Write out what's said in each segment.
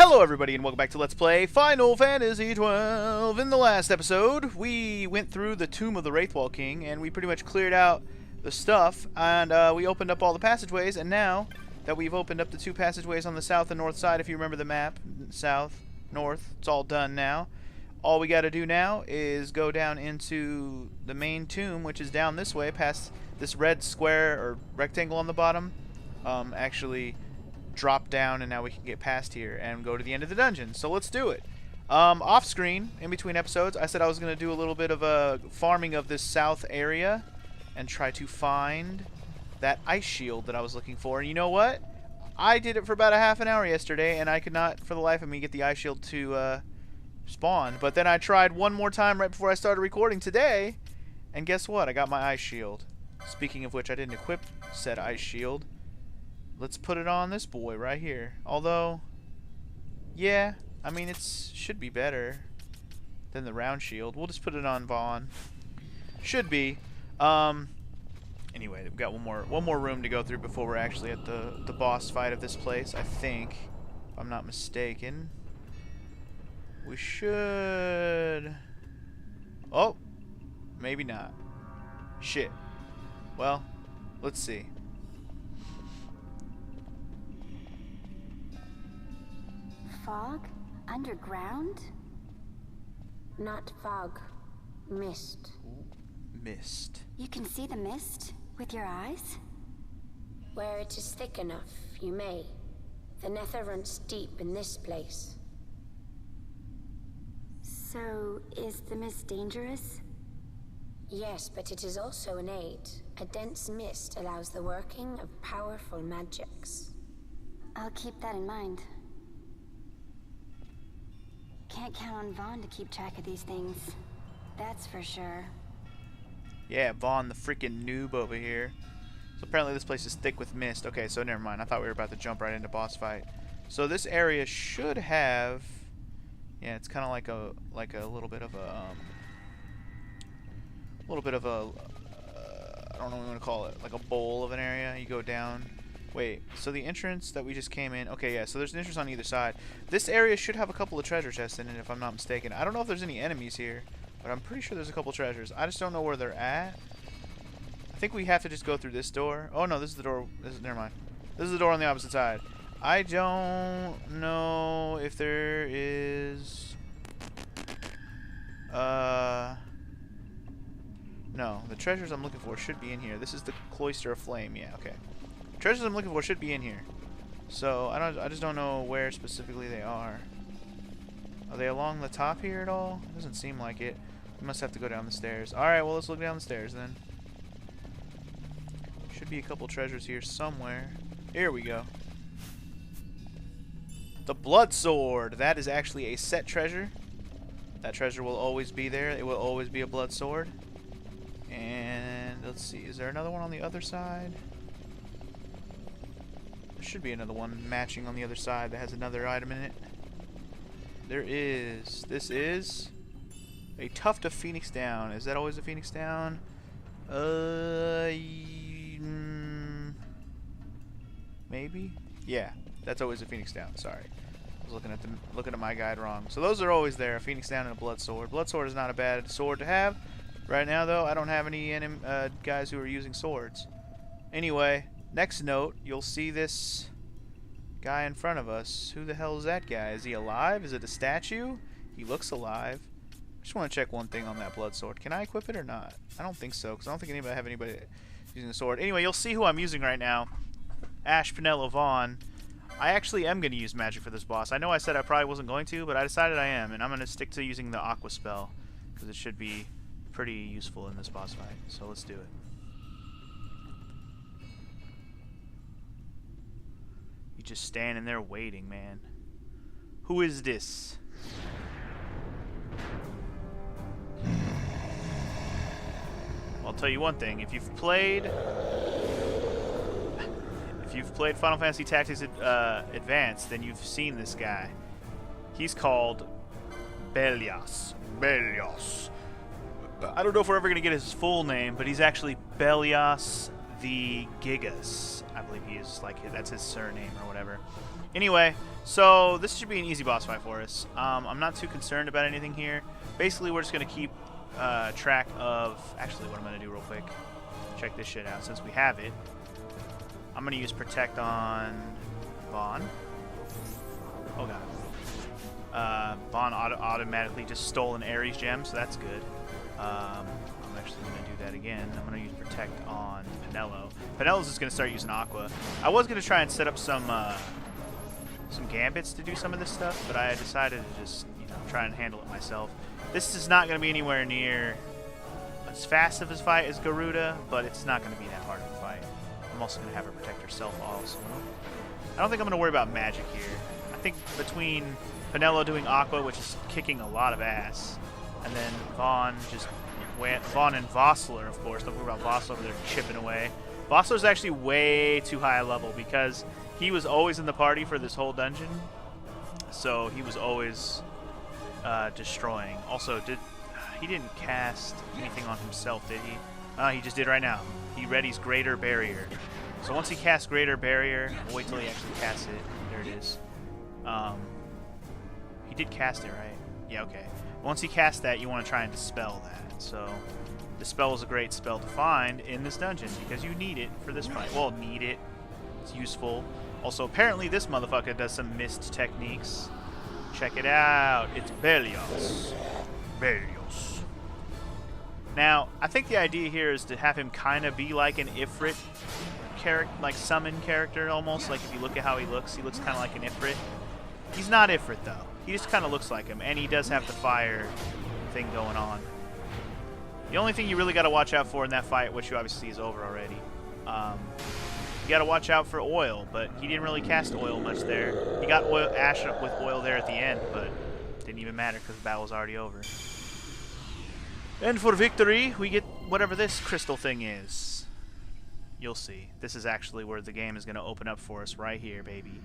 Hello everybody and welcome back to Let's Play Final Fantasy XII. In the last episode, we went through the Tomb of the Wraithwall King and we pretty much cleared out the stuff and we opened up all the passageways, and now that we've opened up the two passageways on the south and north side, if you remember the map, south, north, it's all done now. All we gotta do now is go down into the main tomb, which is down this way past this red square or rectangle on the bottom. Actually drop down, and now we can get past here and go to the end of the dungeon. So let's do it. Off screen, in between episodes, I said I was going to do a little bit of a farming of this south area and try to find that ice shield that I was looking for. And you know what? I did it for about a half an hour yesterday, and I could not for the life of me get the ice shield to spawn. But then I tried one more time right before I started recording today, and guess what? I got my ice shield. Speaking of which, I didn't equip said ice shield. Let's put it on this boy right here. Although, yeah, I mean, it should be better than the round shield. We'll just put it on Vaughn. Should be. Anyway, we've got one more room to go through before we're actually at the boss fight of this place, I think. If I'm not mistaken. We should... Oh! Maybe not. Shit. Well, let's see. Fog? Underground? Not fog. Mist. Mist. You can see the mist with your eyes? Where it is thick enough, you may. The nether runs deep in this place. So, is the mist dangerous? Yes, but it is also an aid. A dense mist allows the working of powerful magics. I'll keep that in mind. Can't count on Vaughn to keep track of these things. That's for sure. Yeah, Vaughn, the freaking noob over here. So apparently this place is thick with mist. Okay, so never mind. I thought we were about to jump right into boss fight. So this area should have... Yeah, it's kind of like a little bit of a... I don't know what you want to call it. Like a bowl of an area. You go down... Wait, so the entrance that we just came in... Okay, yeah, so there's an entrance on either side. This area should have a couple of treasure chests in it, if I'm not mistaken. I don't know if there's any enemies here, but I'm pretty sure there's a couple of treasures. I just don't know where they're at. I think we have to just go through this door. Oh, no, this is the door. Never mind. This is the door on the opposite side. I don't know if there is... No, the treasures I'm looking for should be in here. This is the Cloister of Flame. Yeah, okay. Treasures I'm looking for should be in here. So I just don't know where specifically they are. Are they along the top here at all? Doesn't seem like it. We must have to go down the stairs. Alright, well, let's look down the stairs then. Should be a couple treasures here somewhere. Here we go. The Blood Sword. That is actually a set treasure. That treasure will always be there. It will always be a Blood Sword. And let's see. Is there another one on the other side? Should be another one matching on the other side that has another item in it. There is. This is a Tuft of Phoenix Down. Is that always a Phoenix Down? Maybe. Yeah, that's always a Phoenix Down. Sorry, I was looking at my guide wrong. So those are always there. A Phoenix Down and a Blood Sword. Blood Sword is not a bad sword to have. Right now, though, I don't have any guys who are using swords. Anyway. Next note, you'll see this guy in front of us. Who the hell is that guy? Is he alive? Is it a statue? He looks alive. I just want to check one thing on that blood sword. Can I equip it or not? I don't think so, because I don't think anybody using a sword. Anyway, you'll see who I'm using right now. Ash Pinello Vaughn. I actually am going to use magic for this boss. I know I said I probably wasn't going to, but I decided I am, and I'm going to stick to using the Aqua spell, because it should be pretty useful in this boss fight. So let's do it. Just standing there waiting, man. Who is this? I'll tell you one thing. If you've played Final Fantasy Tactics Advanced, then you've seen this guy. He's called Belias. Belias. I don't know if we're ever going to get his full name, but he's actually Belias the Gigas. I believe he is, like, that's his surname or whatever. Anyway, so this should be an easy boss fight for us. I'm not too concerned about anything here. Basically, we're just going to keep track of... Actually, what I'm going to do real quick, check this shit out since we have it. I'm going to use Protect on Vaughn. Oh, God. Vaughn automatically just stole an Ares gem, so that's good. I'm actually going to do that again. I'm going to use Protect on Penelo. Penelo's just going to start using Aqua. I was going to try and set up some gambits to do some of this stuff, but I decided to just, you know, try and handle it myself. This is not going to be anywhere near as fast of a fight as Garuda, but it's not going to be that hard of a fight. I'm also going to have her protect herself also. I don't think I'm going to worry about magic here. I think between Penelo doing Aqua, which is kicking a lot of ass, and then Vaughn and Vossler, of course. Don't worry about Vossler over there chipping away. Vossler's actually way too high a level because he was always in the party for this whole dungeon, so he was always destroying. Also, he didn't cast anything on himself, did he? He just did right now. He readies Greater Barrier. So once he casts Greater Barrier, we'll wait till he actually casts it. There it is. He did cast it, right? Yeah, okay. Once he casts that, you want to try and dispel that. So Dispel is a great spell to find in this dungeon because you need it for this fight. Well, need it. It's useful. Also, apparently this motherfucker does some mist techniques. Check it out. It's Belios. Belios. Now, I think the idea here is to have him kind of be like an Ifrit character, like summon character almost. Like if you look at how he looks kind of like an Ifrit. He's not Ifrit though. He just kind of looks like him, and he does have the fire thing going on. The only thing you really got to watch out for in that fight, which you obviously is over already, you got to watch out for oil, but he didn't really cast oil much there. He got oil, ash up with oil there at the end, but didn't even matter because the battle was already over. And for victory, we get whatever this crystal thing is. You'll see. This is actually where the game is going to open up for us right here, baby.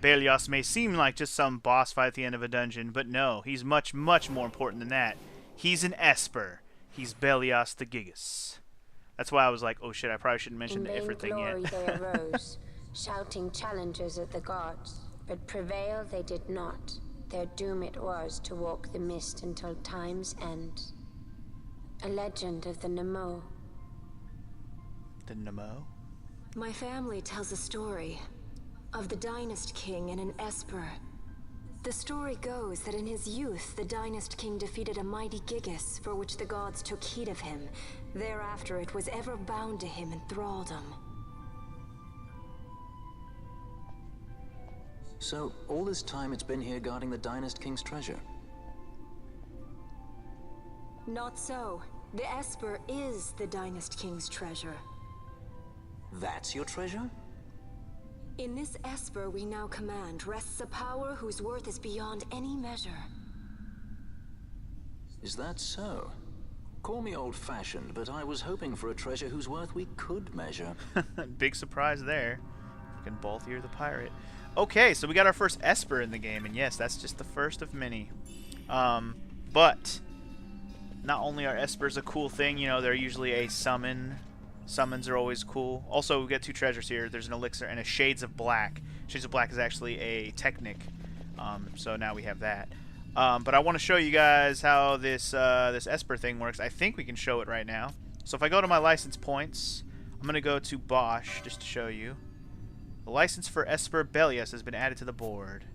Belios may seem like just some boss fight at the end of a dungeon, but no, he's much, much more important than that. He's an Esper. He's Belios the Gigas. That's why I was like, oh shit, I probably shouldn't mention the Ifrit thing yet. In vain glory they arose, shouting challenges at the gods, but prevail they did not. Their doom it was to walk the mist until time's end. A legend of the Nemo. The Nemo? My family tells a story of the Dynast King and an Esper. The story goes that in his youth, the Dynast King defeated a mighty Gigas, for which the gods took heed of him. Thereafter, it was ever bound to him in thraldom. So, all this time it's been here guarding the Dynast King's treasure? Not so. The Esper is the Dynast King's treasure. That's your treasure? In this Esper we now command rests a power whose worth is beyond any measure. Is that so? Call me old-fashioned, but I was hoping for a treasure whose worth we could measure. Big surprise there. Fucking Balthier the Pirate. Okay, so we got our first Esper in the game, and yes, that's just the first of many. But not only are Espers a cool thing, you know, they're usually a summon. Summons are always cool. Also, we get two treasures here. There's an elixir and a Shades of Black. Shades of Black is actually a technic, so now we have that. But I want to show you guys how this this Esper thing works. I think we can show it right now. So if I go to my license points, I'm going to go to Bosch just to show you. The license for Esper Belios has been added to the board.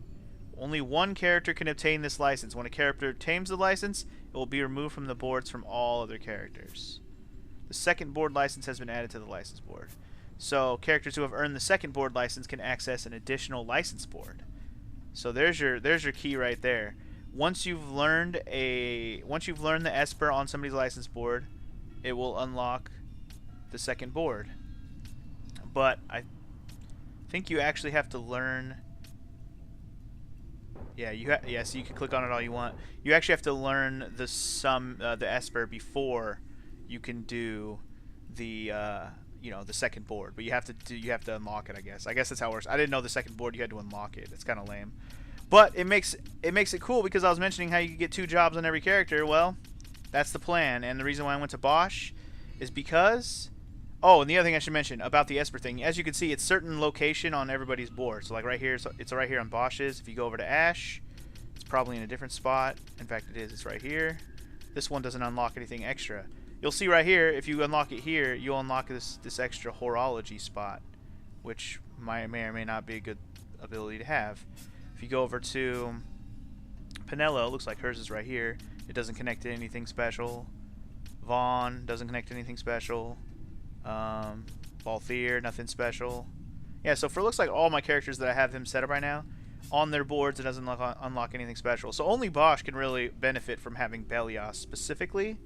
Only one character can obtain this license. When a character obtains the license, it will be removed from the boards from all other characters. The second board license has been added to the license board. So characters who have earned the second board license can access an additional license board. So there's your key right there. Once you've learned the Esper on somebody's license board, it will unlock the second board. But I think you actually have to learn. Yeah, so you can click on it all you want. You actually have to learn the Esper before you can do the the second board, but you have to unlock it. I guess that's how it works. I didn't know the second board you had to unlock it. It's kind of lame, but it makes it cool because I was mentioning how you could get 2 jobs on every character. Well, that's the plan, and the reason why I went to Bosch is because Oh, and the other thing I should mention about the Esper thing, as you can see, it's certain location on everybody's board. So like right here, it's right here on Bosch's. If you go over to Ash, it's probably in a different spot. In fact, it is. It's right here. This one doesn't unlock anything extra. You'll see right here, if you unlock it here, you'll unlock this extra horology spot, which may or may not be a good ability to have. If you go over to Penelo, it looks like hers is right here. It doesn't connect to anything special. Vaughn doesn't connect to anything special. Balthier, nothing special. Yeah, so for looks like all my characters that I have them set up right now, on their boards it doesn't unlock anything special. So only Bosch can really benefit from having Belios specifically.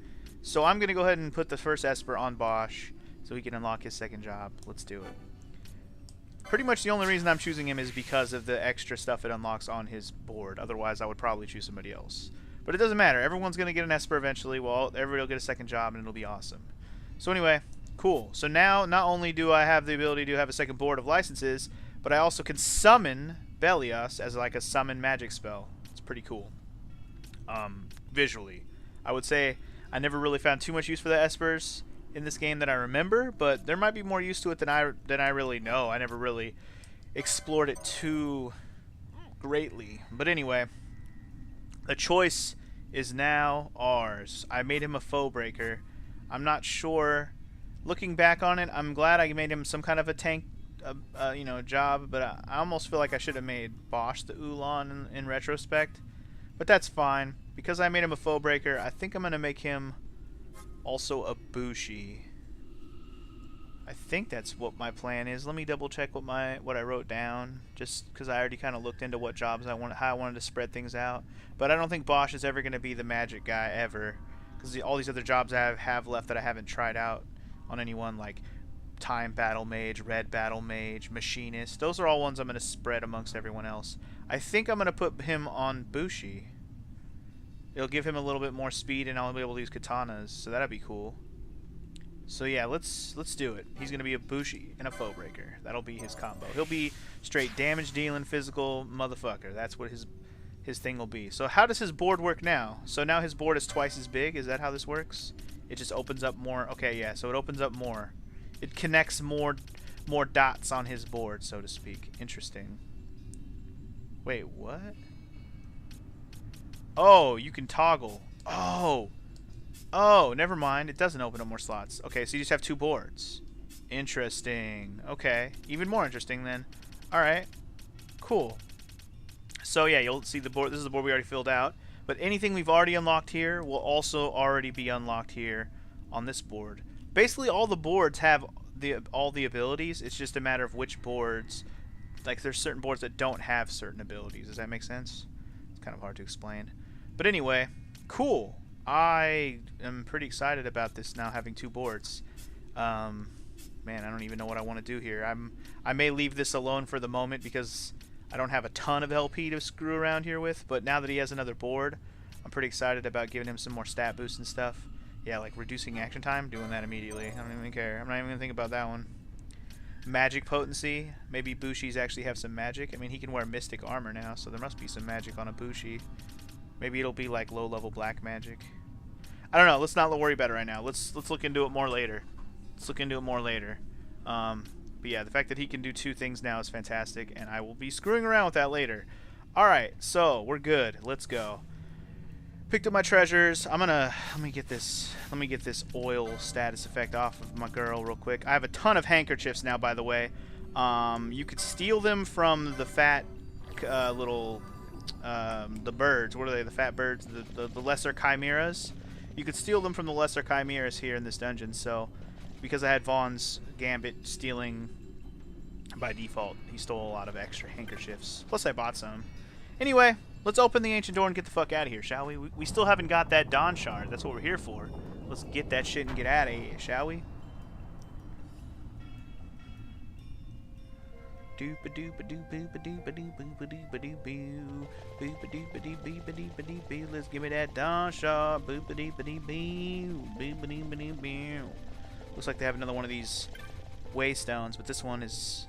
So I'm going to go ahead and put the first Esper on Bosch so he can unlock his second job. Let's do it. Pretty much the only reason I'm choosing him is because of the extra stuff it unlocks on his board. Otherwise, I would probably choose somebody else. But it doesn't matter. Everyone's going to get an Esper eventually. Well, everybody will get a second job, and it'll be awesome. So anyway, cool. So now, not only do I have the ability to have a second board of licenses, but I also can summon Belios as like a summon magic spell. It's pretty cool. Visually. I would say I never really found too much use for the Espers in this game that I remember, but there might be more use to it than I really know. I never really explored it too greatly. But anyway, the choice is now ours. I made him a foe breaker. I'm not sure. Looking back on it, I'm glad I made him some kind of a tank, you know, job. But I almost feel like I should have made Bosch the Ulan in retrospect. But that's fine because I made him a foe breaker. I think I'm gonna make him also a Bushi. I think that's what my plan is. Let me double check what I wrote down, just because I already kind of looked into what jobs how I wanted to spread things out. But I don't think Bosch is ever going to be the magic guy ever, because all these other jobs I have left that I haven't tried out on anyone, like Time Battle Mage, Red Battle Mage, Machinist. Those are all ones I'm going to spread amongst everyone else. I think I'm going to put him on Bushi. It'll give him a little bit more speed, and I'll be able to use katanas, so that'd be cool. So yeah, let's do it. He's gonna be a Bushi and a foe breaker. That'll be his combo. He'll be straight damage dealing, physical motherfucker. That's what his thing will be. So how does his board work now? So now his board is twice as big. Is that how this works? It just opens up more. Okay, yeah. So it opens up more. It connects more dots on his board, so to speak. Interesting. Wait, what? Oh, you can toggle. Oh, never mind. It doesn't open up more slots. Okay, so you just have two boards. Interesting. Okay, even more interesting then. Alright, cool. So yeah, you'll see the board. This is the board we already filled out. But anything we've already unlocked here will also already be unlocked here on this board. Basically, all the boards have all the abilities. It's just a matter of which boards. Like, there's certain boards that don't have certain abilities. Does that make sense? It's kind of hard to explain. But anyway, cool. I am pretty excited about this now, having two boards. Man, I don't even know what I want to do here. I may leave this alone for the moment because I don't have a ton of LP to screw around here with. But now that he has another board, I'm pretty excited about giving him some more stat boosts and stuff. Yeah, like reducing action time, doing that immediately. I don't even care. I'm not even going to think about that one. Magic potency. Maybe Bushis actually have some magic. I mean, he can wear mystic armor now, so there must be some magic on a Bushi. Maybe it'll be like low-level black magic. I don't know. Let's not worry about it right now. Let's look into it more later. But yeah, the fact that he can do two things now is fantastic, and I will be screwing around with that later. All right, so we're good. Let's go. Picked up my treasures. Let me get this oil status effect off of my girl real quick. I have a ton of handkerchiefs now, by the way. You could steal them from the fat little the birds. What are they? The fat birds, the lesser chimeras. You could steal them from the lesser chimeras here in this dungeon. So because I had Vaughn's gambit stealing by default, he stole a lot of extra handkerchiefs. Plus I bought some. Anyway, let's open the ancient door and get the fuck out of here, shall we? We still haven't got that Dawn Shard. That's what we're here for. Let's get that shit and get out of here, shall we? Let's give me that Dawn Shard. Looks like they have another one of these waystones, but this one is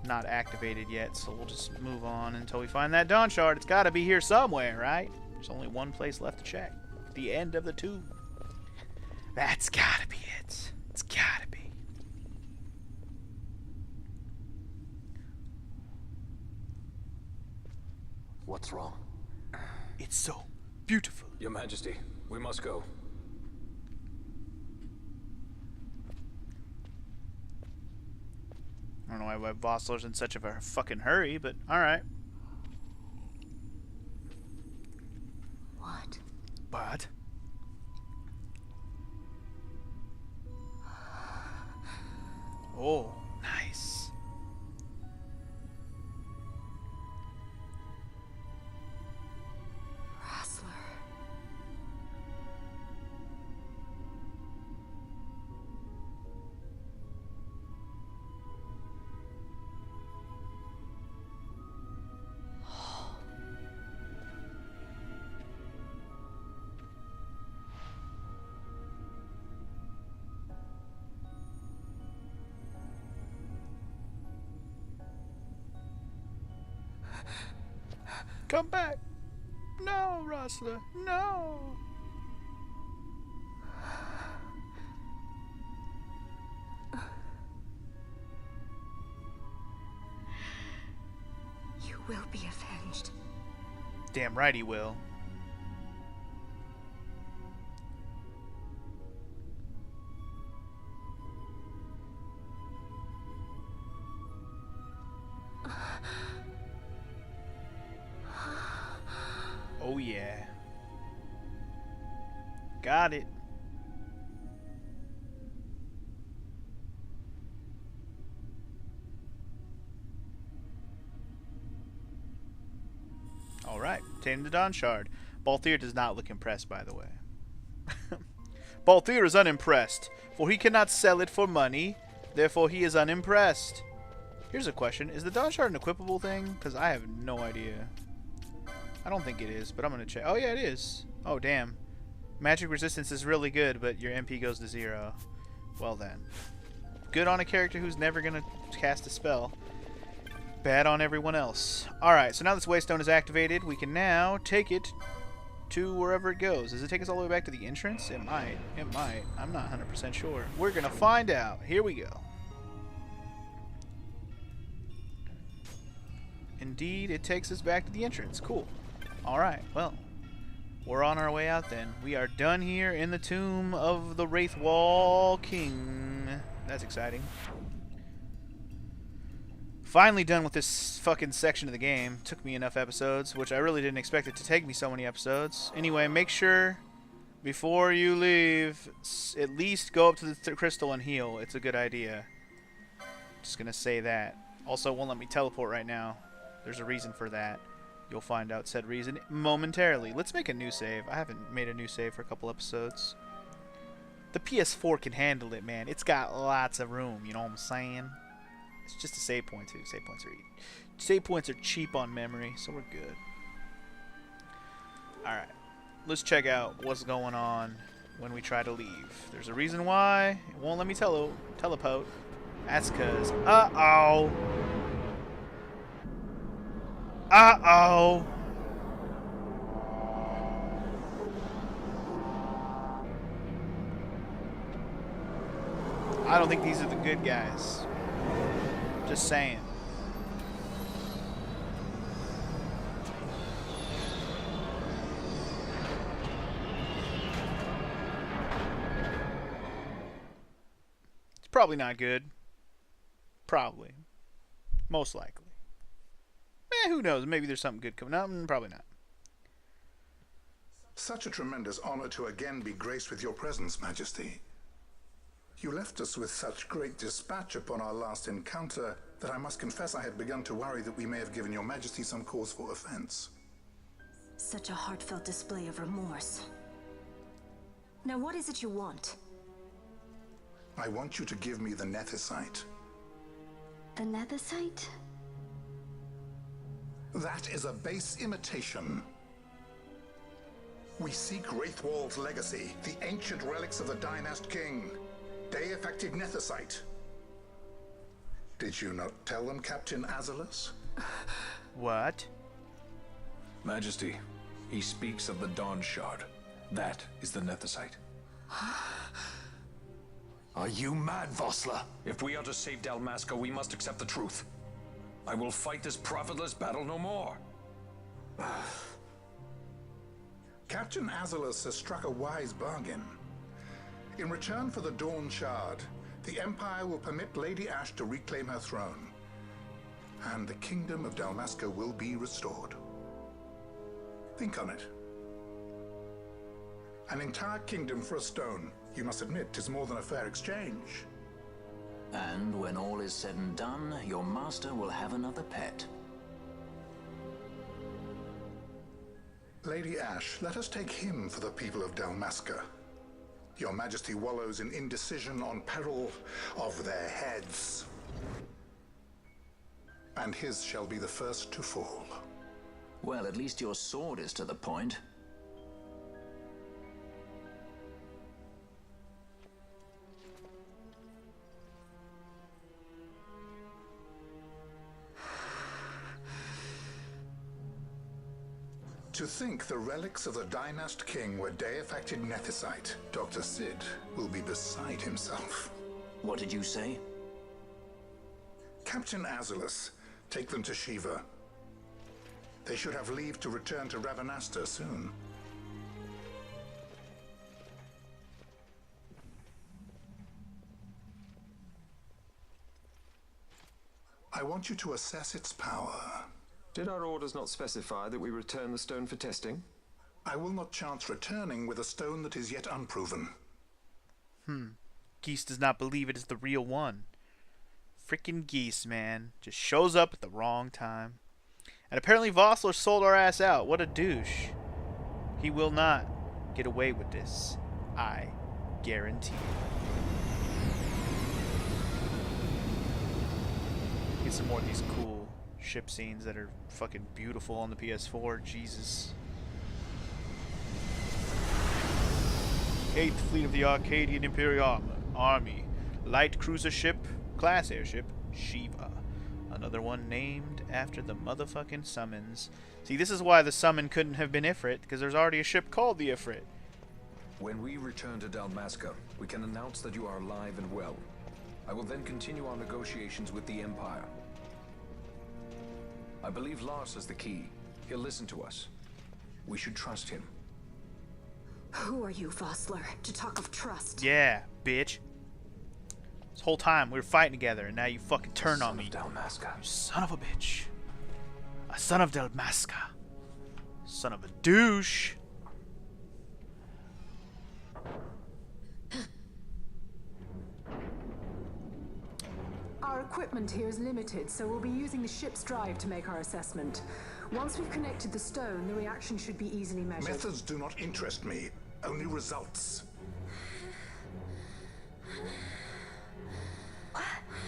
not activated yet, so we'll just move on until we find that Dawn Shard. It's got to be here somewhere, right? There's only one place left to check. The end of the tube. That's got to be it. It's got to be. What's wrong? It's so beautiful. Your Majesty, we must go. I don't know why Vossler's in such of a fucking hurry, but alright. What? But? Oh, nice. Wrestler. Come back! No, Rustler, no! You will be avenged. Damn right he will. Oh yeah. Got it. Alright, obtaining the Dawn Shard. Balthier does not look impressed, by the way. Balthier is unimpressed, for he cannot sell it for money, therefore he is unimpressed. Here's a question. Is the Dawn Shard an equipable thing? Because I have no idea. I don't think it is, but I'm going to check. Oh, yeah, it is. Oh, damn. Magic resistance is really good, but your MP goes to 0. Well, then. Good on a character who's never going to cast a spell. Bad on everyone else. Alright, so now this Waystone is activated, we can now take it to wherever it goes. Does it take us all the way back to the entrance? It might. It might. I'm not 100% sure. We're going to find out. Here we go. Indeed, it takes us back to the entrance. Cool. Alright, well, we're on our way out then. We are done here in the tomb of the Wraithwall King. That's exciting. Finally done with this fucking section of the game. Took me enough episodes, which I really didn't expect it to take me so many episodes. Anyway, make sure before you leave, at least go up to the crystal and heal. It's a good idea. Just gonna say that. Also, it won't let me teleport right now. There's a reason for that. You'll find out said reason momentarily. Let's make a new save. I haven't made a new save for a couple episodes. The PS4 can handle it, man. It's got lots of room, you know what I'm saying? It's just a save point, too. Save points are cheap on memory, so we're good. Alright. Let's check out what's going on when we try to leave. There's a reason why it won't let me teleport. That's because... Uh-oh! Uh-oh! I don't think these are the good guys. Just saying. It's probably not good. Probably. Most likely. Who knows? Maybe there's something good coming up. Probably not. Such a tremendous honor to again be graced with your presence, Majesty. You left us with such great dispatch upon our last encounter that I must confess I had begun to worry that we may have given your Majesty some cause for offense. Such a heartfelt display of remorse. Now what is it you want? I want you to give me the Nethicite. The Nethicite? That is a base imitation. We seek Wraithwall's legacy, the ancient relics of the Dynast King. Day-effective Nethicite. Did you not tell them, Captain Azalus? What? Majesty, he speaks of the Dawn Shard. That is the Nethicite. Are you mad, Vossler? If we are to save Dalmasca, we must accept the truth. I will fight this profitless battle no more. Captain Azulus has struck a wise bargain. In return for the Dawn Shard, the Empire will permit Lady Ash to reclaim her throne, and the Kingdom of Dalmasca will be restored. Think on it. An entire kingdom for a stone, you must admit, is more than a fair exchange. And when all is said and done, your master will have another pet. Lady Ash, let us take him for the people of Dalmasca. Your Majesty wallows in indecision on peril of their heads. And his shall be the first to fall. Well, at least your sword is to the point. To think the relics of the Dynast King were deifacted nethicite, Dr. Sid will be beside himself. What did you say? Captain Azulus, take them to Shiva. They should have leave to return to Ravenasta soon. I want you to assess its power. Did our orders not specify that we return the stone for testing? I will not chance returning with a stone that is yet unproven. Geese does not believe it is the real one. Frickin' Geese, man. Just shows up at the wrong time. And apparently Vossler sold our ass out. What a douche. He will not get away with this. I guarantee. Get some more of these cool ship scenes that are fucking beautiful on the PS4. Jesus. 8th Fleet of the Arcadian Imperial Army. Light cruiser ship, class airship, Shiva. Another one named after the motherfucking summons. See, this is why the summon couldn't have been Ifrit, because there's already a ship called the Ifrit. When we return to Dalmasca, we can announce that you are alive and well. I will then continue our negotiations with the Empire. I believe Lars has the key. He'll listen to us. We should trust him. Who are you, Vossler, to talk of trust? Yeah, bitch. This whole time we were fighting together, and now you fucking turn on me. Dalmasca. You son of a bitch. A son of Dalmasca. Son of a douche. Our equipment here is limited, so we'll be using the ship's drive to make our assessment. Once we've connected the stone, the reaction should be easily measured. Methods do not interest me, only results.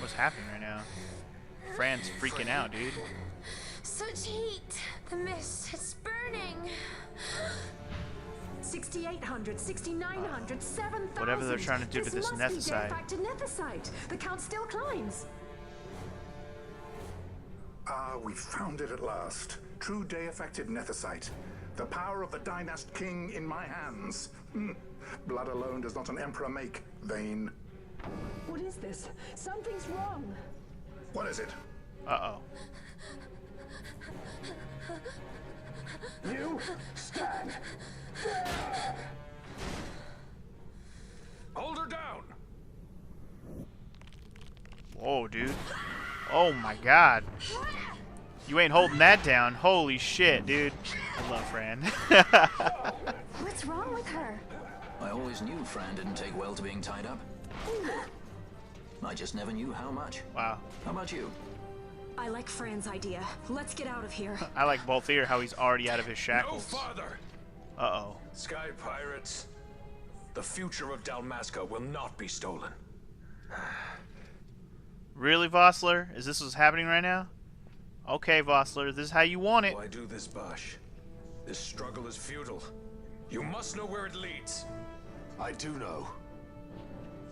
What's happening right now? Fran's freaking out, dude. Such heat! The mist, it's burning! 6,800, 6,900, 7,000. Whatever they're trying to do to this must be nethicite. deifacted nethicite. The count still climbs. Ah, we found it at last. True deifacted nethicite. The power of the Dynast King in my hands. Blood alone does not an emperor make, vain. What is this? Something's wrong. What is it? Uh-oh. You stand. Hold her down! Whoa, dude. Oh my god. You ain't holding that down. Holy shit, dude. I love Fran. What's wrong with her? I always knew Fran didn't take well to being tied up. I just never knew how much. Wow. How about you? I like Fran's idea. Let's get out of here. I like both here, how he's already out of his No shackles. farther! Uh-oh. Sky Pirates, the future of Dalmasca will not be stolen. Really, Vossler? Is this what's happening right now? Okay, Vossler, this is how you want it. Why do this, Bash? This struggle is futile. You must know where it leads. I do know.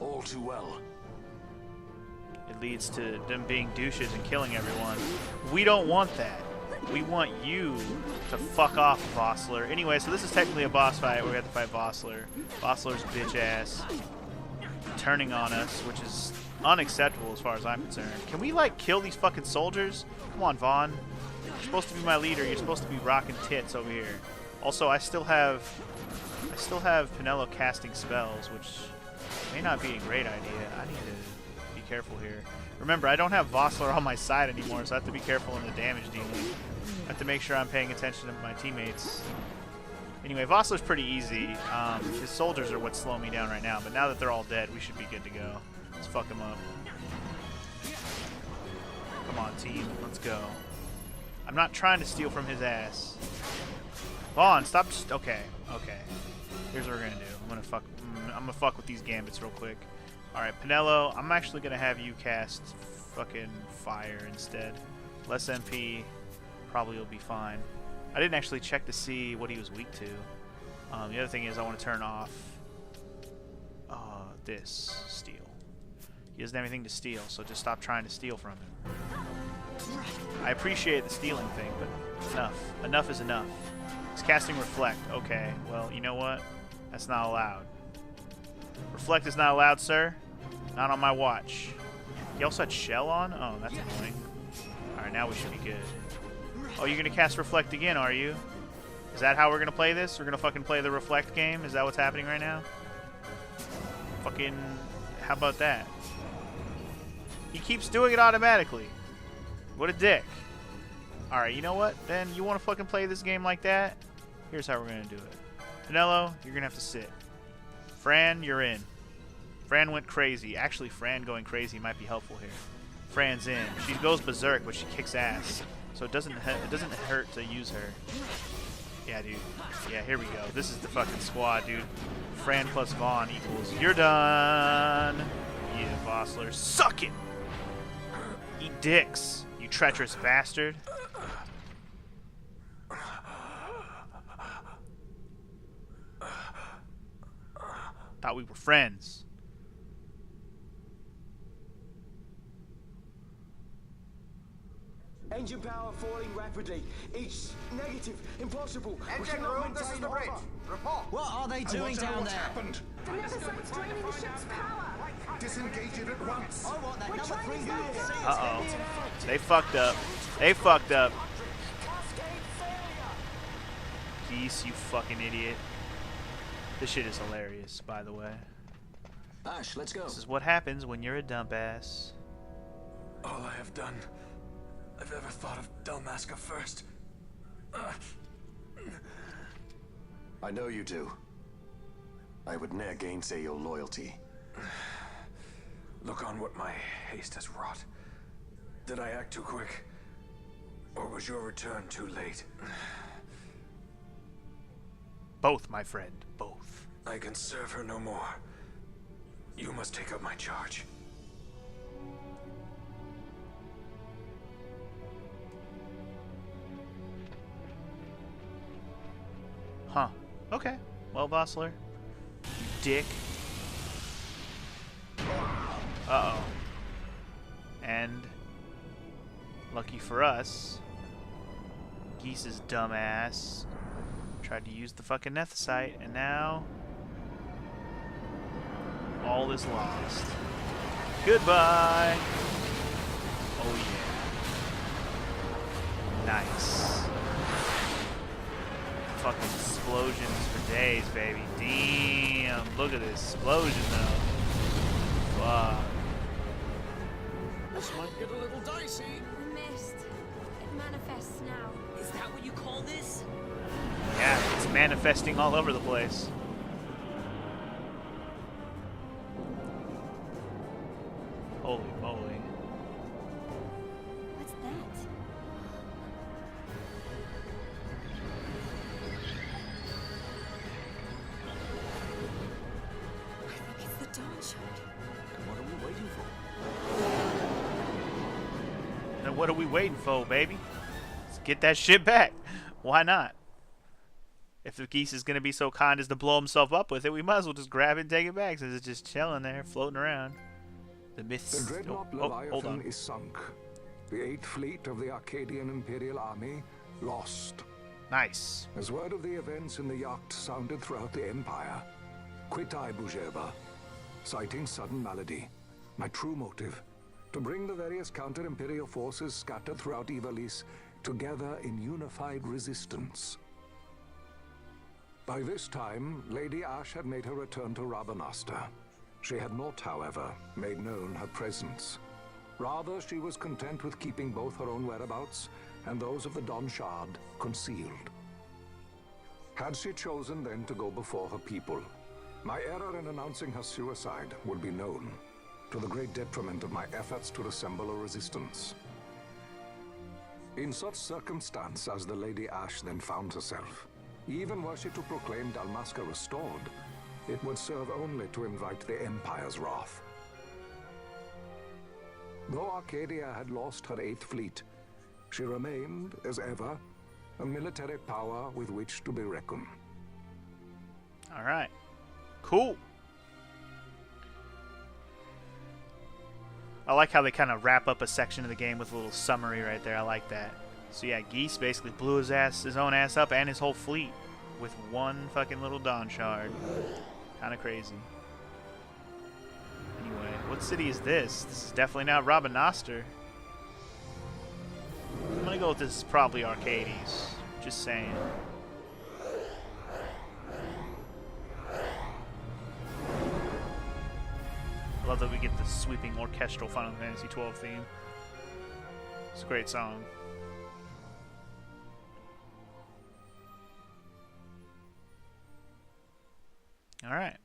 All too well. It leads to them being douches and killing everyone. We don't want that. We want you to fuck off, Vossler. Anyway, so this is technically a boss fight where we have to fight Vossler. Vossler's bitch ass turning on us, which is unacceptable as far as I'm concerned. Can we, like, kill these fucking soldiers? Come on, Vaughn. You're supposed to be my leader. You're supposed to be rocking tits over here. Also, I still have Pinello casting spells, which may not be a great idea. I need to be careful here. Remember, I don't have Vossler on my side anymore, so I have to be careful in the damage dealing. I have to make sure I'm paying attention to my teammates. Anyway, Vossler's pretty easy. His soldiers are what's slowing me down right now, but now that they're all dead, we should be good to go. Let's fuck him up. Come on, team. Let's go. I'm not trying to steal from his ass. Vaughn, stop. Okay, okay. Here's what we're gonna do. I'm gonna fuck with these gambits real quick. All right, Pinello. I'm actually gonna have you cast fucking fire instead. Less MP, probably will be fine. I didn't actually check to see what he was weak to. The other thing is I want to turn off this steal. He doesn't have anything to steal, so just stop trying to steal from him. I appreciate the stealing thing, but enough. Enough is enough. He's casting Reflect. Okay, well, you know what? That's not allowed. Reflect is not allowed, sir. Not on my watch. He also had Shell on? Oh, that's annoying. Alright, now we should be good. Oh, you're going to cast Reflect again, are you? Is that how we're going to play this? We're going to fucking play the Reflect game? Is that what's happening right now? Fucking... How about that? He keeps doing it automatically. What a dick. Alright, you know what? Then you want to fucking play this game like that? Here's how we're going to do it. Pinello, you're going to have to sit. Fran, you're in. Fran went crazy. Actually, Fran going crazy might be helpful here. Fran's in. She goes berserk, but she kicks ass. So it doesn't hurt to use her. Yeah, dude. Yeah, here we go. This is the fucking squad, dude. Fran plus Vaughn equals you're done. Yeah, Vossler. Suck it! Eat dicks, you treacherous bastard. Thought we were friends. Engine power falling rapidly. It's negative. Impossible. Engine room, this is the bridge. Report. What are they doing down there? Happened? The Nephesite's draining the ship's power. Disengage it at once. I want that number 3 unit. Uh-oh. They fucked up. They fucked up. Geese, you fucking idiot. This shit is hilarious, by the way. Ash, let's go. This is what happens when you're a dumbass. All I have done, I've ever thought of Dalmasca first. I know you do. I would ne'er gainsay your loyalty. Look on what my haste has wrought. Did I act too quick? Or was your return too late? Both, my friend, both. I can serve her no more. You must take up my charge. Huh. Okay. Well, Vossler, you dick. Uh-oh. And, lucky for us, Geese's dumbass tried to use the fucking Nephesite, and now all is lost. Goodbye. Oh yeah. Nice. Fucking explosions for days, baby. Damn. Look at this explosion, though. Fuck. This might get a little dicey. The mist. It manifests now. Is that what you call this? Yeah, it's manifesting all over the place. Holy moly. What's that? I think it's the dawn shard. And what are we waiting for? Then what are we waiting for, baby? Let's get that shit back. Why not? If the Geese is going to be so kind as to blow himself up with it, we might as well just grab it and take it back since it's just chilling there, floating around. The myths. The dreadnought hold on. Leviathan is sunk. The 8th fleet of the Arcadian Imperial Army lost. Nice. As word of the events in the yacht sounded throughout the Empire, quit I Bujeba, citing sudden malady. My true motive, to bring the various counter-imperial forces scattered throughout Ivalice together in unified resistance. By this time, Lady Ash had made her return to Rabanastre. She had not, however, made known her presence. Rather, she was content with keeping both her own whereabouts and those of the Don Shard concealed. Had she chosen then to go before her people, my error in announcing her suicide would be known, to the great detriment of my efforts to assemble a resistance. In such circumstance as the Lady Ash then found herself, even were she to proclaim Dalmasca restored, it would serve only to invite the Empire's wrath. Though Arcadia had lost her 8th fleet, she remained, as ever, a military power with which to be reckoned. Alright. Cool. I like how they kind of wrap up a section of the game with a little summary right there. I like that. So yeah, Geese basically blew his own ass up and his whole fleet with one fucking little Dawn Shard. Kind of crazy. Anyway, what city is this? This is definitely not Rabanastre. I'm gonna go with this is probably Arcades. Just saying. I love that we get the sweeping orchestral Final Fantasy XII theme. It's a great song. Alright.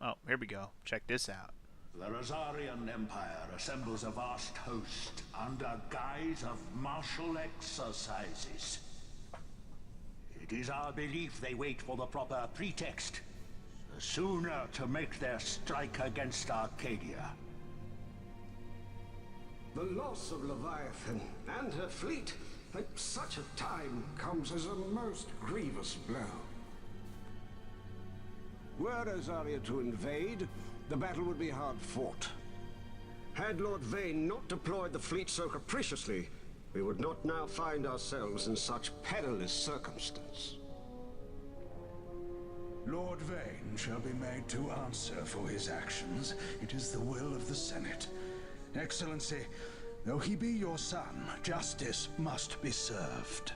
Oh, here we go. Check this out. The Rosarian Empire assembles a vast host under guise of martial exercises. It is our belief they wait for the proper pretext, the sooner to make their strike against Arcadia. The loss of Leviathan and her fleet at such a time comes as a most grievous blow. Were Rosaria to invade, the battle would be hard fought. Had Lord Vane not deployed the fleet so capriciously, we would not now find ourselves in such perilous circumstance. Lord Vane shall be made to answer for his actions. It is the will of the Senate. Excellency, though he be your son, justice must be served.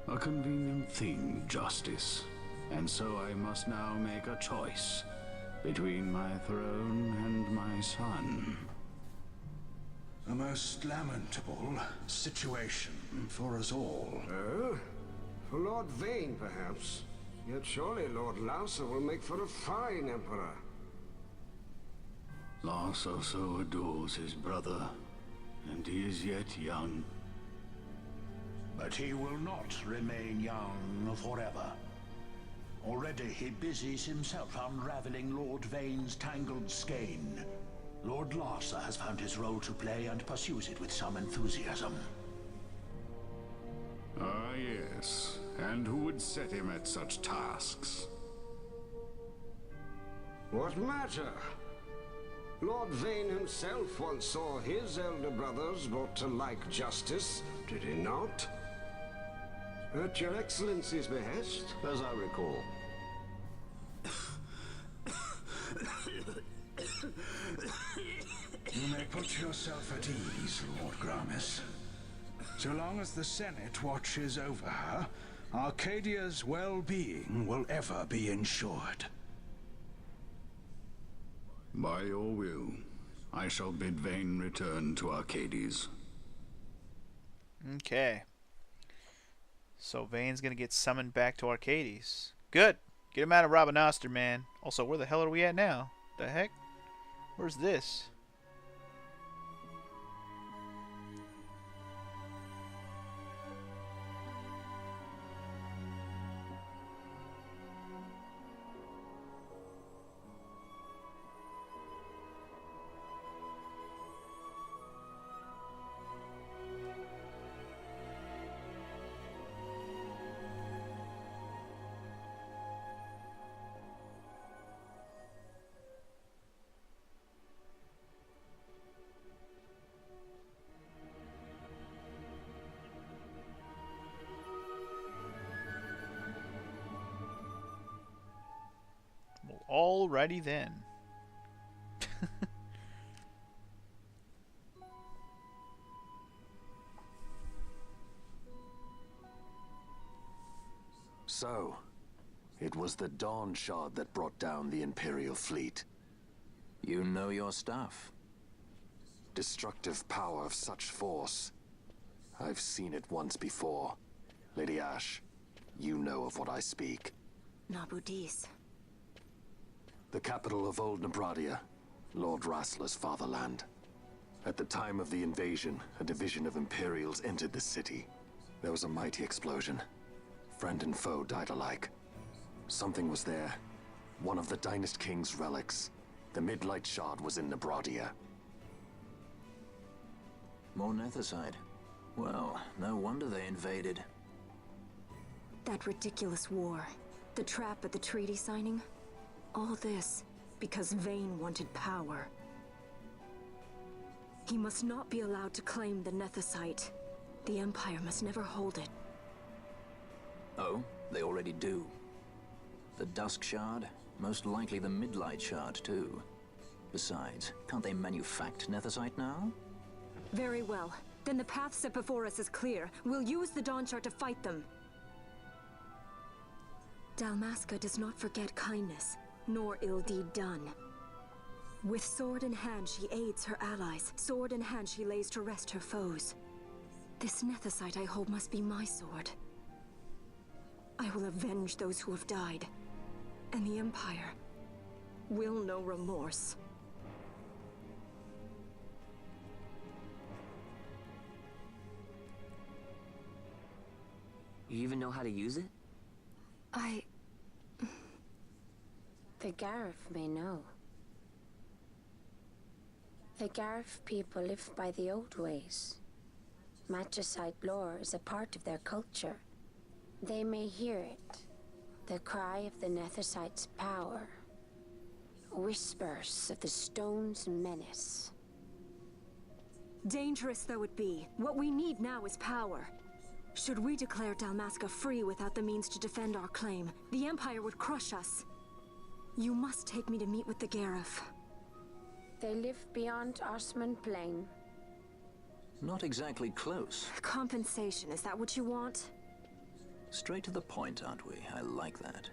A convenient thing, justice. And so I must now make a choice between my throne and my son. A most lamentable situation for us all. Oh? For Lord Vane, perhaps. Yet surely Lord Lauser will make for a fine emperor. Lauser so adores his brother, and he is yet young. But he will not remain young forever. Already he busies himself unraveling Lord Vane's tangled skein. Lord Larsa has found his role to play and pursues it with some enthusiasm. Ah, yes. And who would set him at such tasks? What matter? Lord Vane himself once saw his elder brothers brought to like justice, did he not? At your Excellency's behest, as I recall. You may put yourself at ease, Lord Gramis. So long as the Senate watches over her, Arcadia's well-being will ever be ensured. By your will, I shall bid Vane return to Arcades. Okay. So Vane's gonna get summoned back to Arcades. Good. Get him out of Rabanastre, man. Also, where the hell are we at now? The heck? Where's this? Alrighty then. So, it was the Dawn Shard that brought down the Imperial fleet. You know your stuff. Destructive power of such force. I've seen it once before. Lady Ash, you know of what I speak. Nabudis. The capital of Old Nebradia, Lord Rassler's fatherland. At the time of the invasion, a division of Imperials entered the city. There was a mighty explosion. Friend and foe died alike. Something was there. One of the Dynast King's relics. The Midlight Shard was in Nebradia. More Nethicite. Well, no wonder they invaded. That ridiculous war. The trap at the treaty signing. All this because Vayne wanted power. He must not be allowed to claim the Nethicite. The Empire must never hold it. Oh, they already do. The Dusk Shard, most likely the Midlight Shard too. Besides, can't they manufacture Nethicite now? Very well. Then the path set before us is clear. We'll use the Dawn Shard to fight them. Dalmasca does not forget kindness, nor ill deed done. With sword in hand, she aids her allies. Sword in hand, she lays to rest her foes. This Nethicite I hold must be my sword. I will avenge those who have died, and the Empire will know remorse. You even know how to use it? The Garif may know. The Garif people live by the old ways. Magicite lore is a part of their culture. They may hear it. The cry of the Nethicite's power. Whispers of the stone's menace. Dangerous though it be, what we need now is power. Should we declare Dalmasca free without the means to defend our claim, the Empire would crush us. You must take me to meet with the Garif. They live beyond Osman Plain. Not exactly close. Compensation, is that what you want? Straight to the point, aren't we? I like that.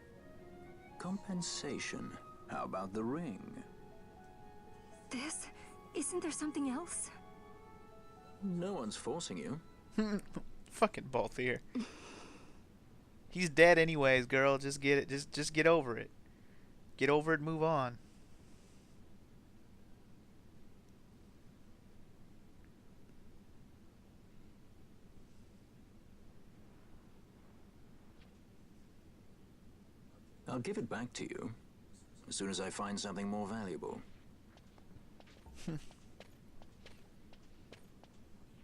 Compensation. How about the ring? This? Isn't there something else? No one's forcing you. Fucking Balthier. He's dead anyways, girl. Just get it. Just get over it. Get over it, move on. I'll give it back to you as soon as I find something more valuable.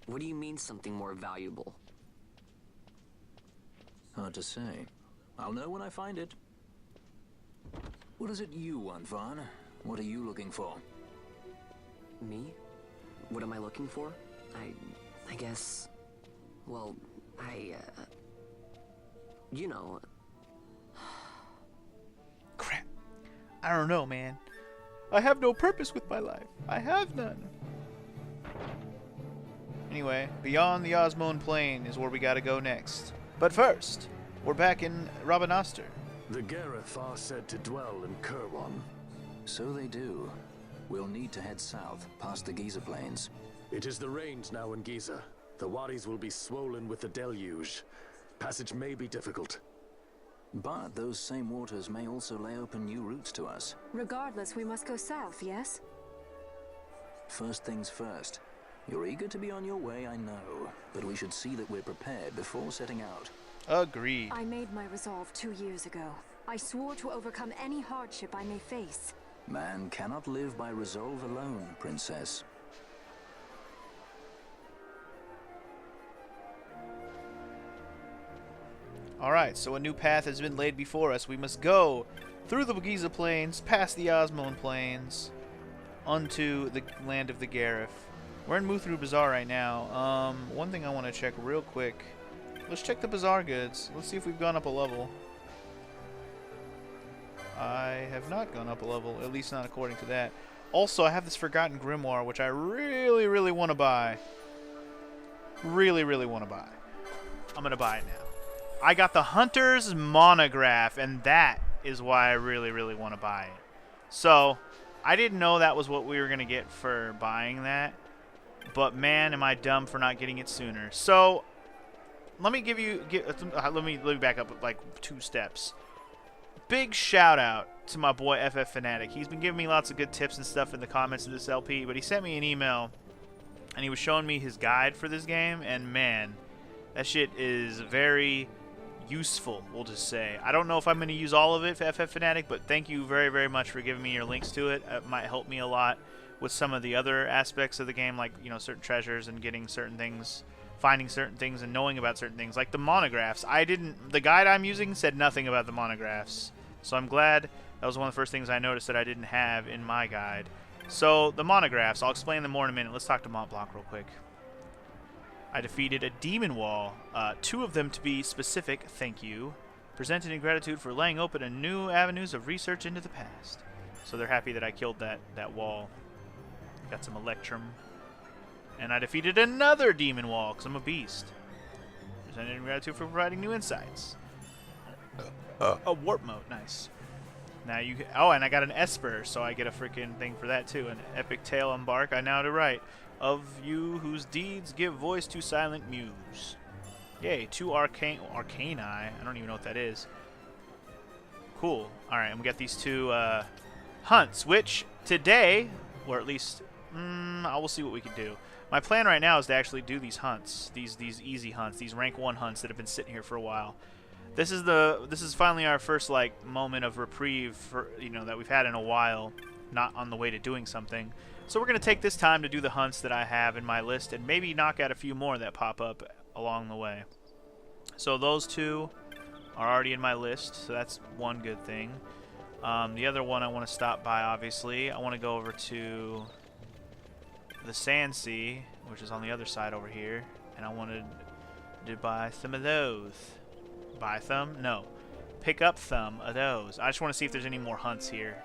What do you mean something more valuable? Hard to say. I'll know when I find it. What is it you want, Vaughn? What are you looking for? Me? What am I looking for? I guess... Well, you know... Crap. I don't know, man. I have no purpose with my life. I have none. Anyway, beyond the Osmone Plain is where we gotta go next. But first, we're back in Rabanastre. The Garif are said to dwell in Kirwan. So they do. We'll need to head south, past the Giza Plains. It is the rains now in Giza. The wadis will be swollen with the deluge. Passage may be difficult. But those same waters may also lay open new routes to us. Regardless, we must go south, yes? First things first. You're eager to be on your way, I know. But we should see that we're prepared before setting out. Agreed. I made my resolve 2 years ago. I swore to overcome any hardship I may face. Man cannot live by resolve alone, Princess. Alright, so a new path has been laid before us. We must go through the Giza Plains, past the Osmone Plains, onto the land of the Garif. We're in Muthru Bazaar right now. One thing I want to check real quick. Let's check the bazaar goods. Let's see if we've gone up a level. I have not gone up a level, at least not according to that. Also, I have this Forgotten Grimoire, which I really, really want to buy. Really, really want to buy. I'm going to buy it now. I got the Hunter's Monograph, and that is why I really, really want to buy it. So, I didn't know that was what we were going to get for buying that. But man, am I dumb for not getting it sooner. So, let me let me back up like 2 steps. Big shout out to my boy FF Fanatic. He's been giving me lots of good tips and stuff in the comments of this LP, but he sent me an email and he was showing me his guide for this game, and man, that shit is very useful, we'll just say. I don't know if I'm going to use all of it for FF Fanatic, but thank you very, very much for giving me your links to it. It might help me a lot with some of the other aspects of the game, like, you know, certain treasures and getting certain things, finding certain things and knowing about certain things, like the monographs. The guide I'm using said nothing about the monographs, so I'm glad. That was one of the first things I noticed that I didn't have in my guide. So, the monographs, I'll explain them more in a minute. Let's talk to Mont Blanc real quick. I defeated a demon wall, 2 of them to be specific, thank you. Presented in gratitude for laying open a new avenues of research into the past. So they're happy that I killed that wall. Got some Electrum. And I defeated another demon wall, because I'm a beast. Presented in gratitude for providing new insights. A warp mode, nice. Now you and I got an Esper, so I get a freaking thing for that too. An epic tale embark, I now to write. Of you whose deeds give voice to silent muse. Yay, 2 arcani. I don't even know what that is. Cool. Alright, and we got these 2 hunts, which today, or at least, we'll see what we can do. My plan right now is to actually do these hunts, these easy hunts, these rank 1 hunts that have been sitting here for a while. This is finally our first like moment of reprieve for, you know, that we've had in a while, not on the way to doing something. So we're going to take this time to do the hunts that I have in my list and maybe knock out a few more that pop up along the way. So those 2 are already in my list, so that's one good thing. The other one I want to stop by, obviously. I want to go over to the Sand Sea, which is on the other side over here, and I wanted to buy some of those. Buy some? No. Pick up some of those. I just want to see if there's any more hunts here.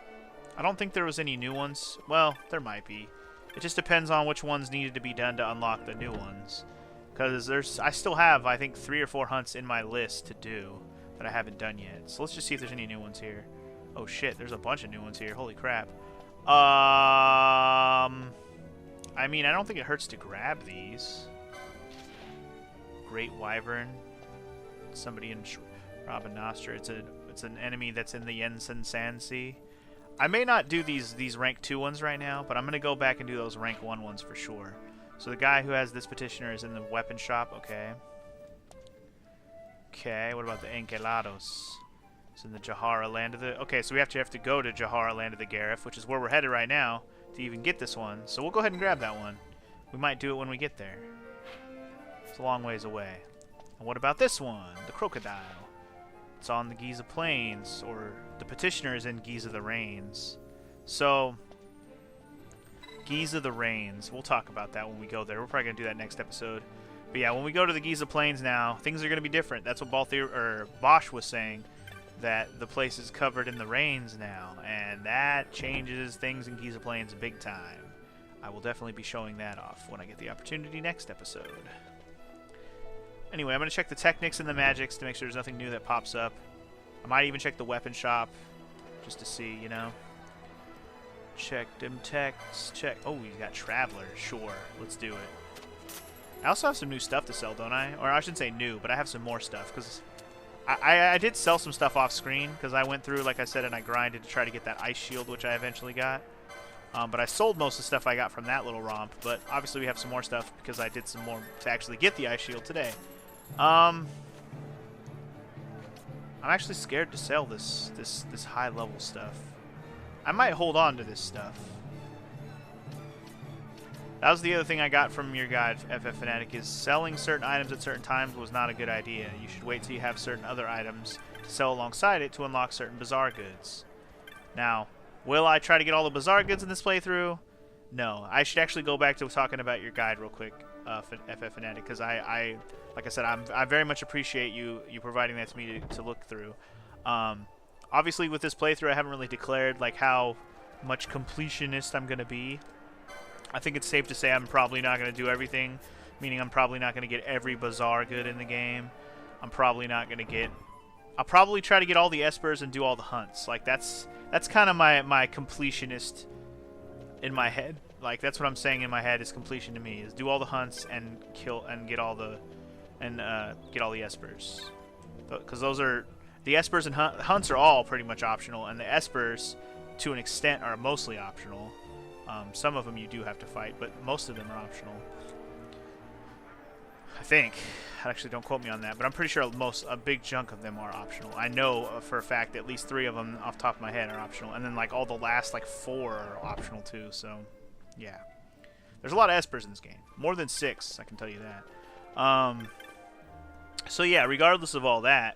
I don't think there was any new ones. Well, there might be. It just depends on which ones needed to be done to unlock the new ones. Because I still have, I think, 3 or 4 hunts in my list to do that I haven't done yet. So let's just see if there's any new ones here. Oh shit, there's a bunch of new ones here. Holy crap. I mean, I don't think it hurts to grab these. Great Wyvern. Somebody in Rabanastra. It's an enemy that's in the Yensen Sand Sea. I may not do these rank 2 ones right now, but I'm going to go back and do those rank 1 ones for sure. So the guy who has this petitioner is in the weapon shop. Okay. Okay, what about the Encelados? It's in the Jahara Land of the... Okay, so we have to go to Jahara Land of the Gareth, which is where we're headed right now to even get this one. So we'll go ahead and grab that one. We might do it when we get there. It's a long ways away. And what about this one? The Crocodile. It's on the Giza Plains, or the petitioner is in Giza the Rains. So, Giza the Rains. We'll talk about that when we go there. We're probably going to do that next episode. But yeah, when we go to the Giza Plains now, things are going to be different. That's what Bosch was saying, that the place is covered in the rains now, and that changes things in Giza Plains big time. I will definitely be showing that off when I get the opportunity next episode. Anyway, I'm going to check the Technics and the Magics to make sure there's nothing new that pops up. I might even check the weapon shop just to see, you know. Check them techs. Check. Oh, he's got Traveler. Sure. Let's do it. I also have some new stuff to sell, don't I? Or I shouldn't say new, but I have some more stuff. Because I did sell some stuff off screen because I went through, like I said, and I grinded to try to get that Ice Shield, which I eventually got. But I sold most of the stuff I got from that little romp. But obviously we have some more stuff because I did some more to actually get the Ice Shield today. I'm actually scared to sell this high level stuff. I might hold on to this stuff. That was the other thing I got from your guide, FF Fanatic, is selling certain items at certain times was not a good idea. You should wait till you have certain other items to sell alongside it to unlock certain Bazaar goods. Now, will I try to get all the Bazaar goods in this playthrough? No. I should actually go back to talking about your guide real quick, FF Fanatic, because like I said, I very much appreciate you providing that to me to look through. Obviously, with this playthrough, I haven't really declared like how much completionist I'm going to be. I think it's safe to say I'm probably not going to do everything, meaning I'm probably not going to get every Bazaar good in the game. I'm probably not gonna get. I'll probably try to get all the espers and do all the hunts. Like that's kind of my completionist in my head. Like that's what I'm saying in my head is completion to me is do all the hunts and kill and get all the espers. Because those are the espers and hunts are all pretty much optional, and the espers to an extent are mostly optional. Some of them you do have to fight, but most of them are optional. I think. Actually, don't quote me on that, but I'm pretty sure a big chunk of them are optional. I know for a fact at least 3 of them off the top of my head are optional, and then like all the last like 4 are optional too. So, yeah, there's a lot of espers in this game, more than 6, I can tell you that. So yeah, regardless of all that,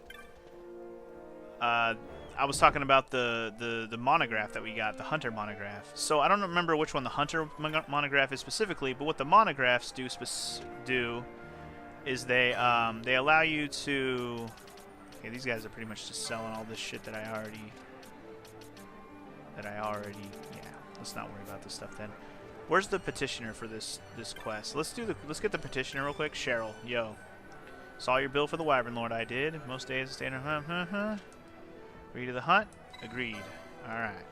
I was talking about the monograph that we got, the Hunter monograph. So I don't remember which one the Hunter monograph is specifically, but what the monographs do is they allow you to. Okay, these guys are pretty much just selling all this shit that I already. Yeah, let's not worry about this stuff then. Where's the petitioner for this quest? Let's get the petitioner real quick. Cheryl, yo, saw your bill for the Wyvern Lord. I did. Most days I stay in a Agree to the hunt? Agreed. All right.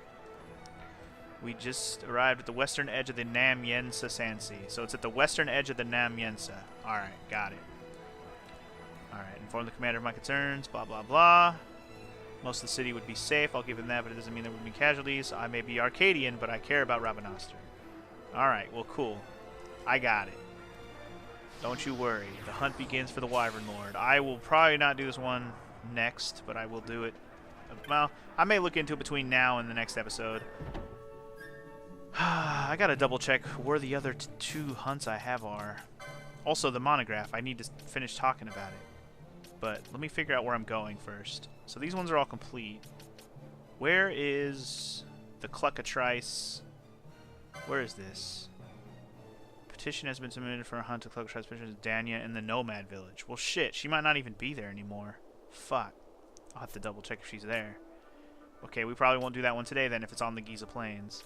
We just arrived at the western edge of the Nam Yensa Sansi. So it's at the western edge of the Nam Yensa. Alright, got it. Alright, inform the commander of my concerns, blah, blah, blah. Most of the city would be safe, I'll give him that, but it doesn't mean there would be casualties. I may be Arcadian, but I care about Rabanastre. Alright, well, cool. I got it. Don't you worry. The hunt begins for the Wyvern Lord. I will probably not do this one next, but I will do it. Well, I may look into it between now and the next episode. I gotta double check where the other 2 hunts I have are. Also, the monograph. I need to finish talking about it. But let me figure out where I'm going first. So these ones are all complete. Where is the Cluckatrice? Where is this? Petition has been submitted for a hunt to Cluckatrice. Petition is Danya in the Nomad Village. Well, shit. She might not even be there anymore. Fuck. I'll have to double check if she's there. Okay, we probably won't do that one today then if it's on the Giza Plains.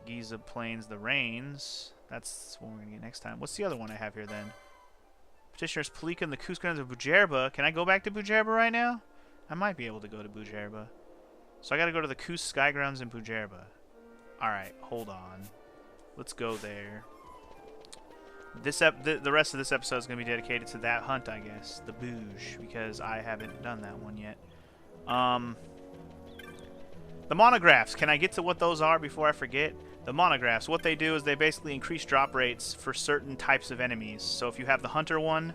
Giza Plains, the Rains. That's what we're going to get next time. What's the other one I have here then? Petitioner's Palika and the Kuzgrounds of Bujerba. Can I go back to Bujerba right now? I might be able to go to Bujerba. So I got to go to the Kus Skygrounds in Bujerba. Alright, hold on. Let's go there. The rest of this episode is going to be dedicated to that hunt, I guess. The Bouge, because I haven't done that one yet. The monographs. Can I get to what those are before I forget? The monographs. What they do is they basically increase drop rates for certain types of enemies. So if you have the Hunter one,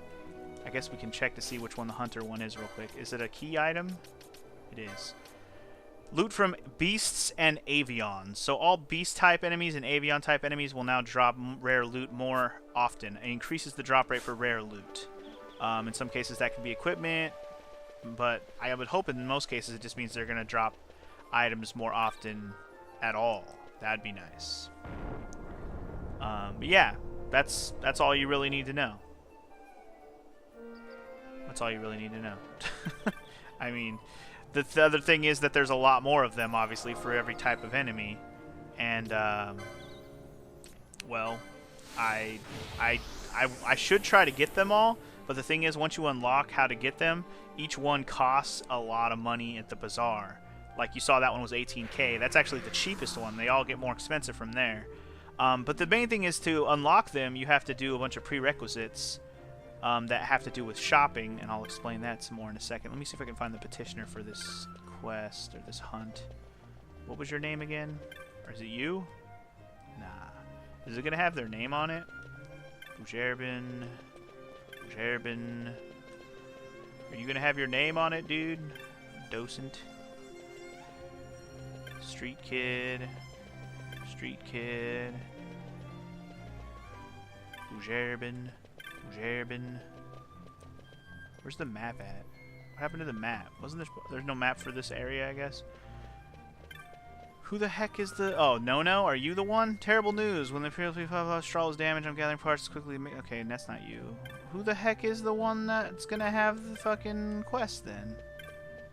I guess we can check to see which one the Hunter one is real quick. Is it a key item? It is. Loot from beasts and avions. So all beast type enemies and avion type enemies will now drop rare loot more often. It increases the drop rate for rare loot. In some cases that can be equipment, but I would hope in most cases it just means they're going to drop items more often at all. That'd be nice. But yeah, that's all you really need to know. That's all you really need to know. I mean, the other thing is that there's a lot more of them, obviously, for every type of enemy. And, well, I should try to get them all, but the thing is, once you unlock how to get them, each one costs a lot of money at the bazaar. Like you saw, that one was 18k. That's actually the cheapest one. They all get more expensive from there. But the main thing is to unlock them, you have to do a bunch of prerequisites that have to do with shopping, and I'll explain that some more in a second. Let me see if I can find the petitioner for this quest or this hunt. What was your name again? Or is it you? Nah. Is it going to have their name on it? Bujerbin. Bujerbin. Are you going to have your name on it, dude? Docent. Street Kid. Street Kid. Bujerbin. Bujerbin. Where's the map at? What happened to the map? Wasn't there's no map for this area, I guess? Who the heck is the... Oh, No-No? Are you the one? Terrible news. When the Imperial straw is damaged, I'm gathering parts quickly. Okay, that's not you. Who the heck is the one that's gonna have the fucking quest, then?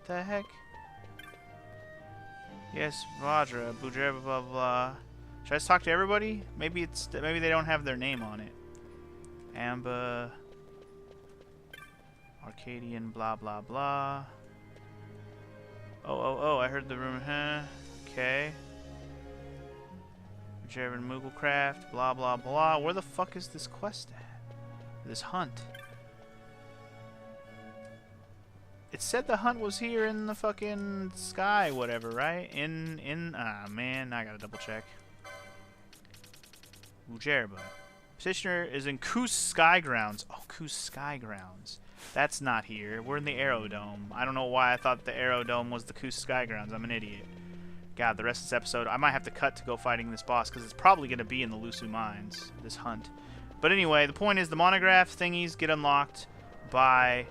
The heck? Yes, Vajra, Bujerba, blah, blah. Should I just talk to everybody? Maybe they don't have their name on it. Amba... Arcadian, blah, blah, blah. Oh, I heard the rumor, huh? Okay. German Mooglecraft, blah, blah, blah. Where the fuck is this quest at? This hunt? It said the hunt was here in the fucking sky, whatever, right? Man, I gotta double check. Ujerba. Petitioner is in Kus Skygrounds. Oh, Kus Skygrounds. That's not here. We're in the Aerodome. I don't know why I thought the Aerodome was the Kus Skygrounds. I'm an idiot. God, the rest of this episode, I might have to cut to go fighting this boss, because it's probably going to be in the Lusu Mines, this hunt. But anyway, the point is the monograph thingies get unlocked by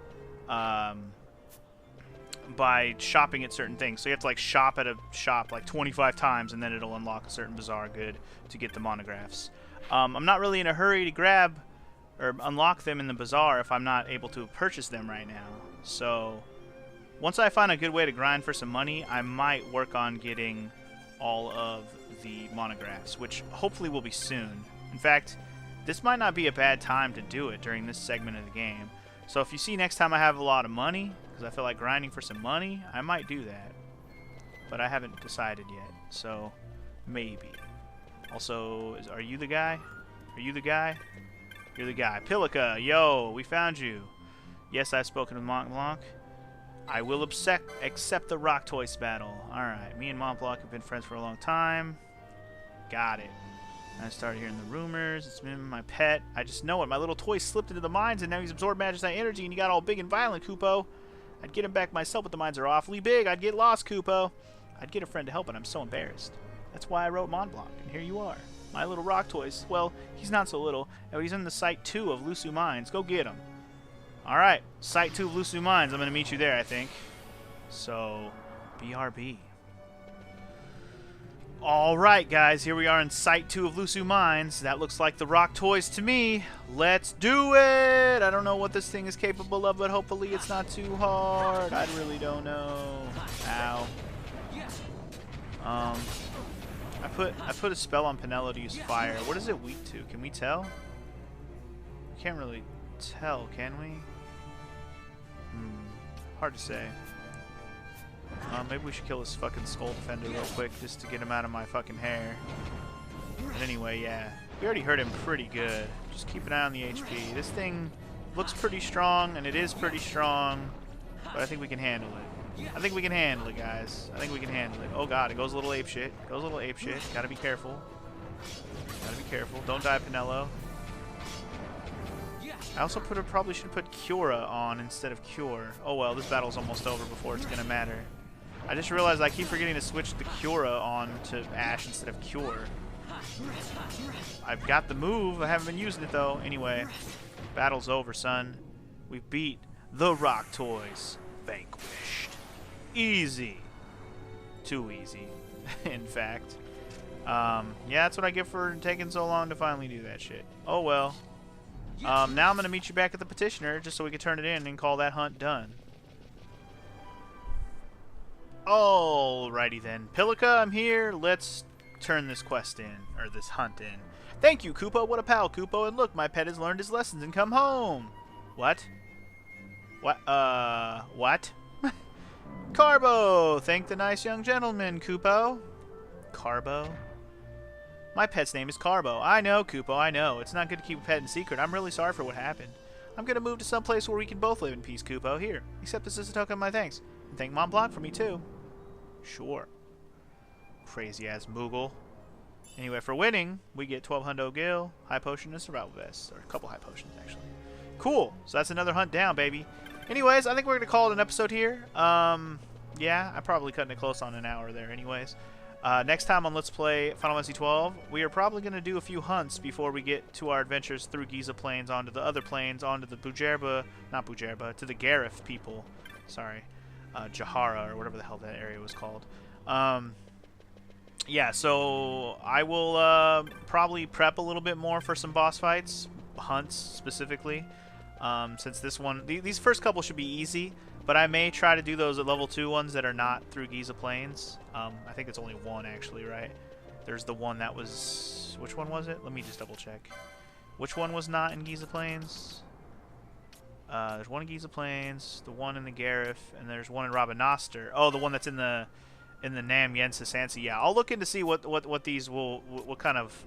shopping at certain things. So you have to like shop at a shop like 25 times, and then it'll unlock a certain bizarre good to get the monographs. I'm not really in a hurry to grab or unlock them in the bazaar if I'm not able to purchase them right now. So once I find a good way to grind for some money, I might work on getting all of the monographs, which hopefully will be soon. In fact, this might not be a bad time to do it during this segment of the game. So if you see next time I have a lot of money, because I feel like grinding for some money, I might do that. But I haven't decided yet, so maybe. Also, are you the guy? Are you the guy? You're the guy. Pilica, yo, we found you. Yes, I've spoken with Mont Blanc. I will accept the Rock Toys battle. Alright, me and Mont Blanc have been friends for a long time. Got it. I started hearing the rumors. It's been my pet. I just know it. My little toy slipped into the mines, and now he's absorbed Magicite energy, and he got all big and violent, Kupo. I'd get him back myself, but the mines are awfully big. I'd get lost, Kupo. I'd get a friend to help, but I'm so embarrassed. That's why I wrote Mont Blanc, and here you are. My little Rock Toys. Well, he's not so little. Oh, he's in the Site 2 of Lusu Mines. Go get him. Alright, Site 2 of Lusu Mines. I'm going to meet you there, I think. So, BRB. Alright, guys. Here we are in Site 2 of Lusu Mines. That looks like the Rock Toys to me. Let's do it! I don't know what this thing is capable of, but hopefully it's not too hard. I really don't know. Ow. I put a spell on Penelo to use fire. What is it weak to? Can we tell? Can't really tell, can we? Hard to say. Maybe we should kill this fucking Skull Defender real quick just to get him out of my fucking hair. But anyway, yeah. We already hurt him pretty good. Just keep an eye on the HP. This thing looks pretty strong, and it is pretty strong, but I think we can handle it. I think we can handle it, guys. I think we can handle it. Oh god, it goes a little apeshit. Goes a little apeshit. Gotta be careful. Gotta be careful. Don't die, Penelo. I also probably should put Cura on instead of Cure. Oh well, this battle's almost over before it's gonna matter. I just realized I keep forgetting to switch the Cura on to Ash instead of Cure. I've got the move. I haven't been using it though. Anyway, battle's over, son. We beat the Rock Toys. Vanquished. Easy. Too easy, in fact. Yeah, that's what I get for taking so long to finally do that shit. Oh well. Now I'm going to meet you back at the Petitioner just so we can turn it in and call that hunt done. Alrighty then. Pilica, I'm here. Let's turn this quest in, or this hunt in. Thank you, Kupo. What a pal, Kupo. And look, my pet has learned his lessons and come home. What? What? Carbo! Thank the nice young gentleman, Kupo. Carbo? My pet's name is Carbo. I know, Kupo, I know. It's not good to keep a pet in secret. I'm really sorry for what happened. I'm going to move to some place where we can both live in peace, Kupo. Here, accept this as a token of my thanks. And thank Mont Blanc for me, too. Sure. Crazy-ass Moogle. Anyway, for winning, we get 12 hundo gil, high potion, and survival vest. Or a couple high potions, actually. Cool. So that's another hunt down, baby. Anyways, I think we're going to call it an episode here. Yeah, I'm probably cutting it close on an hour there anyways. Next time on Let's Play Final Fantasy XII, we are probably going to do a few hunts before we get to our adventures through Giza Plains, onto the other plains, onto the to the Garif people. Sorry. Jahara, or whatever the hell that area was called. Yeah, so I will probably prep a little bit more for some boss fights, hunts specifically, since this one, these first couple should be easy, but I may try to do those at level 2 ones that are not through Giza Plains. I think it's only one actually, right? There's the one that was, which one was it? Let me just double check. Which one was not in Giza Plains? There's one in Giza Plains, the one in the Gareth, and there's one in Rabanastre. Oh, the one that's in the Nam Yensa Sansi. Yeah, I'll look into see what these what kind of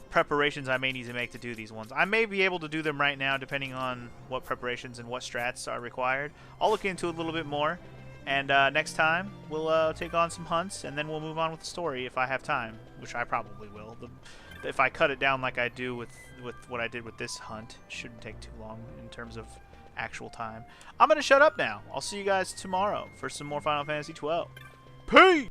preparations I may need to make to do these ones. I may be able to do them right now depending on what preparations and what strats are required. I'll look into it a little bit more, and next time we'll take on some hunts, and then we'll move on with the story if I have time, which I probably will. If I cut it down like I do with what I did with this hunt, it shouldn't take too long in terms of actual time. I'm going to shut up now. I'll see you guys tomorrow for some more Final Fantasy XII. Peace!